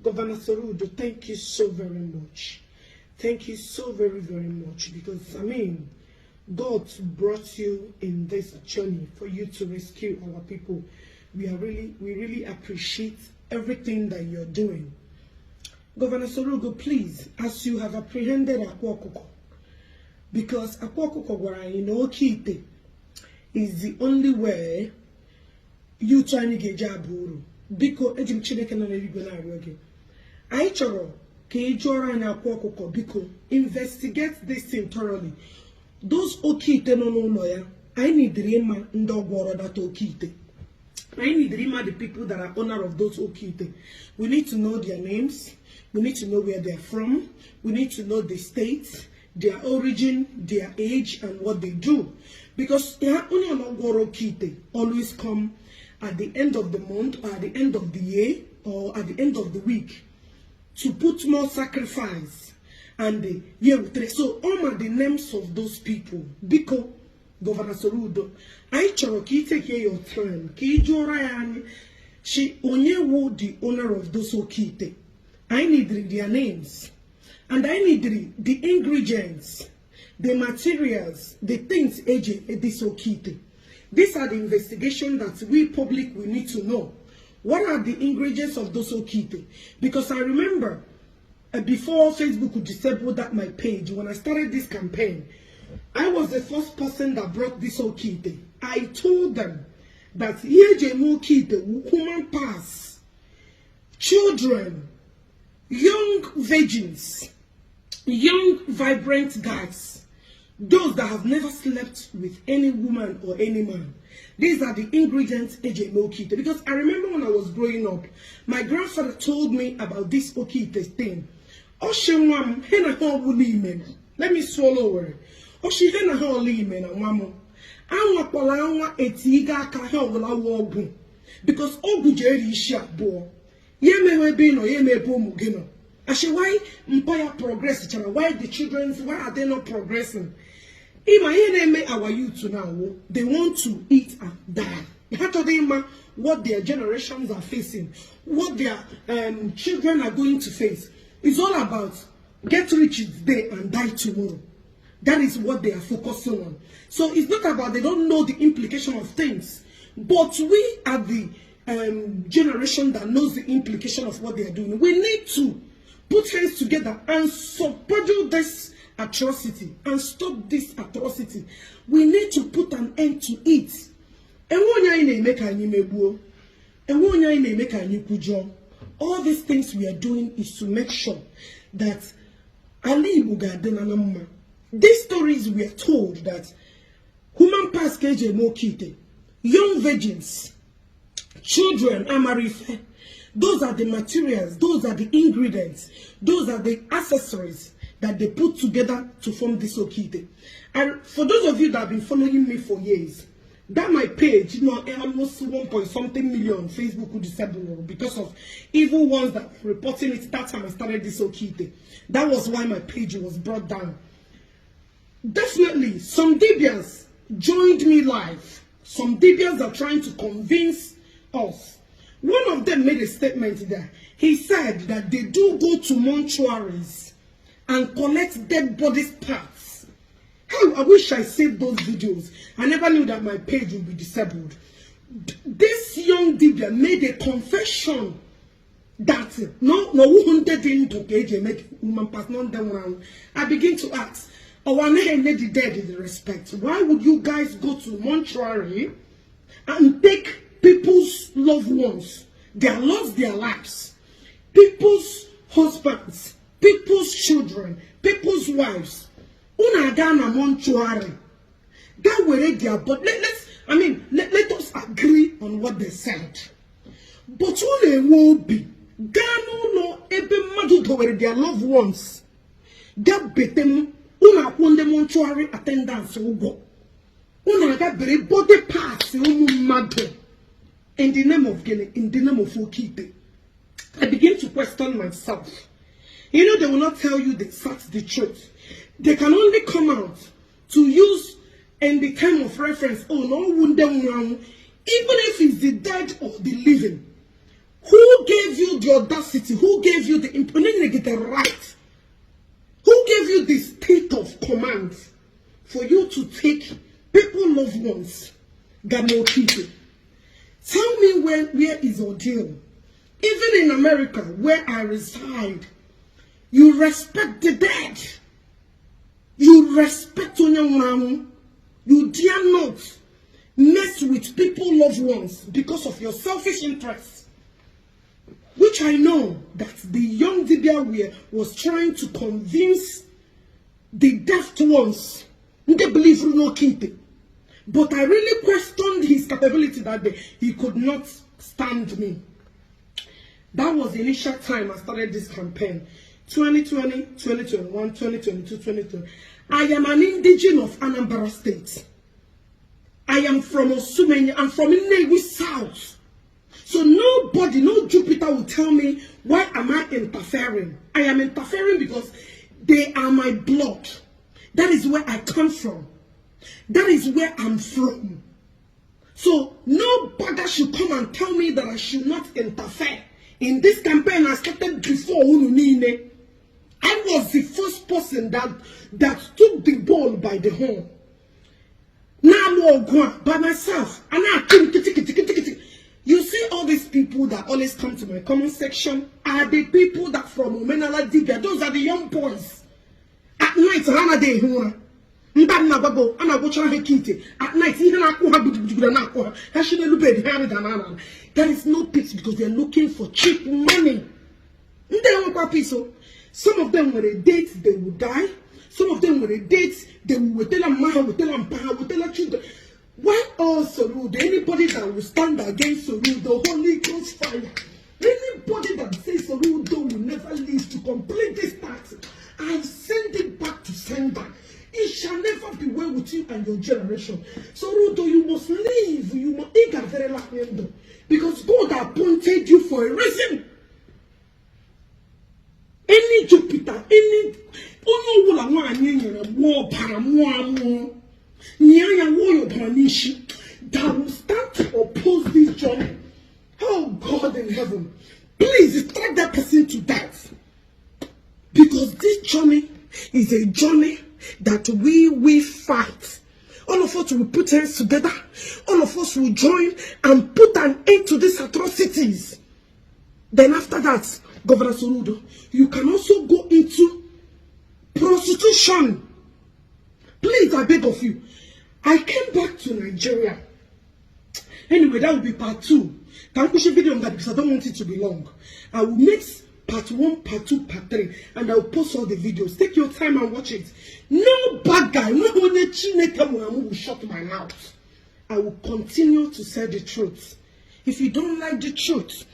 Governor Soludo, thank you so very much. Thank you so very, very much, because, I mean, God brought you in this journey for you to rescue our people. We really appreciate everything that you're doing. Governor Soludo, please, as you have apprehended Akwa Okuko, because Akwa Okuko in Okite is the only way you trying to get jaburu. Biko ejim Chineke na n'eluigwe na-arịọ gị. Anyị chọrọ ka ị jụọrọ anyị Akwa Okuko, biko investigate this thing thoroughly. Those Okite nọ n'ụlọ ya, I need ịma ndị ọgwọrọ that Okite. I need ịma the people that are owner of those Okite. We need to know their names. We need to know where they're from. We need to know the state, their origin, their age, and what they do. Because Okite always come at the end of the month, or at the end of the year, or at the end of the week, to put more sacrifice. And so all of the names of those people, Biko, Governor Soludo, I Cherokee take here your turn. She onye the owner of those Okite. I need their names, and I need the ingredients, the materials, the things AJ this Okite. These are the investigations that we public we need to know. What are the ingredients of those Okite? Because I remember before Facebook could disable that my page, when I started this campaign, I was the first person that brought this Okite. I told them that here Okite, human pass, children, young virgins, young vibrant guys, those that have never slept with any woman or any man. These are the ingredients AJ Okite. Because I remember when I was growing up, my grandfather told me about this Okite thing. Let me swallow it. Oshi hena ha olime na nwamo. Anwa kpola anwa etiga aka ha owola wogu. Because ogu jeri ishi abo. Ye mewe bi no ye mebe omu gi no. Ashe why empire progress chana? Why the children, why are they not progressing? Ima ye neme our youth now, they want to eat and die. You have to think what their generations are facing, what their children are going to face. It's all about get rich today and die tomorrow. That is what they are focusing on. So it's not about they don't know the implication of things, but we are the generation that knows the implication of what they are doing. We need to put hands together and support this atrocity and stop this atrocity. We need to put an end to it. All these things we are doing is to make sure that these stories we are told that human past KJ Mokite, young virgins, children, Amarife, those are the materials, those are the ingredients, those are the accessories that they put together to form this Okite. And for those of you that have been following me for years, that my page, you know, almost 1.something million Facebook could disable because of evil ones that were reporting it. That time I started this Okite. That was why my page was brought down. Definitely, some Debians joined me live. Some Debians are trying to convince us. One of them made a statement there. He said that they do go to mortuaries and collect dead bodies parts. How I wish I saved those videos. I never knew that my page would be disabled. This young Debian made a confession that no wanted him to make woman pass none them around. I begin to ask, the dead in the respect. Why would you guys go to mortuary and take people's loved ones? They lost their lives. People's husbands, people's children, people's wives. Unagana mortuary. That were there, but let us agree on what they said. But when will be Gano no ebe madu to their loved ones. That betem una kunde mortuary attendance ugo. Una ga bere body parts madu. In the name of Gene, in the name of Okite. I begin to question myself. You know, they will not tell you the truth. They can only come out to use in the time of reference, oh no, even if it's the dead or the living. Who gave you the audacity? Who gave you the right? Who gave you the state of command for you to take people, loved ones, Gamokitu? Tell me where is ordeal? Even in America, where I reside, you respect the dead. You respect Onyamamu. You dare not mess with people, loved ones, because of your selfish interests. Which I know that the young Dibia was trying to convince the deaf ones. They believe no Kinte. But I really questioned his capability that day. He could not stand me. That was the initial time I started this campaign. 2020, 2021, 2022, 2020. I am an indigene of Anambra State. I am from Osumenya. I'm from Inewi South. So nobody, no Jupiter will tell me why am I interfering. I am interfering because they are my blood. That is where I come from. That is where I'm from. So nobody should come and tell me that I should not interfere. In this campaign I started before Ununine. I was the first person that took the ball by the horn. Now I'm all by myself. And you see all these people that always come to my comment section are the people that from Omenala Dibia. Those are the young boys. At night, Hana de Huna. Mbana Babo, Anna Bocha Hekite. At night, there is no peace because they are looking for cheap money. Some of them, when they date, they will die. Some of them, when they date, they will tell them man, will tell them power, will tell them children. Why all Soludo? Anybody that will stand against Soludo, the Holy Ghost fire. Anybody that says Soludo will never leave to complete this task, I send it back to sender. It shall never be well with you and your generation. Soludo, you must leave. You must because God appointed you for a reason. Any Jupiter, any that will start to oppose this journey. Oh God in heaven, please strike that person to death. Because this journey is a journey that we fight. All of us will put hands together. All of us will join and put an end to these atrocities. Then after that, Governor Soludo, you can also go into prostitution. Please, I beg of you. I came back to Nigeria. Anyway, that will be part 2. Can't push a video on that because I don't want it to be long. I will make part 1, part 2, part 3, and I will post all the videos. Take your time and watch it. No bad guy, no one will shut my mouth. I will continue to say the truth. If you don't like the truth,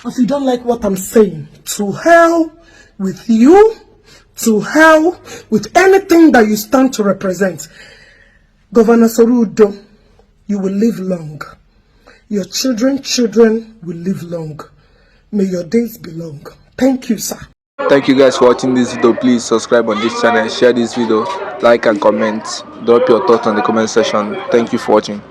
if you don't like what I'm saying, to hell with you, to hell with anything that you stand to represent. Governor Soludo, you will live long. Your children will live long. May your days be long. Thank you, sir. Thank you guys for watching this video. Please subscribe on this channel, share this video, like and comment, drop your thoughts on the comment section. Thank you for watching.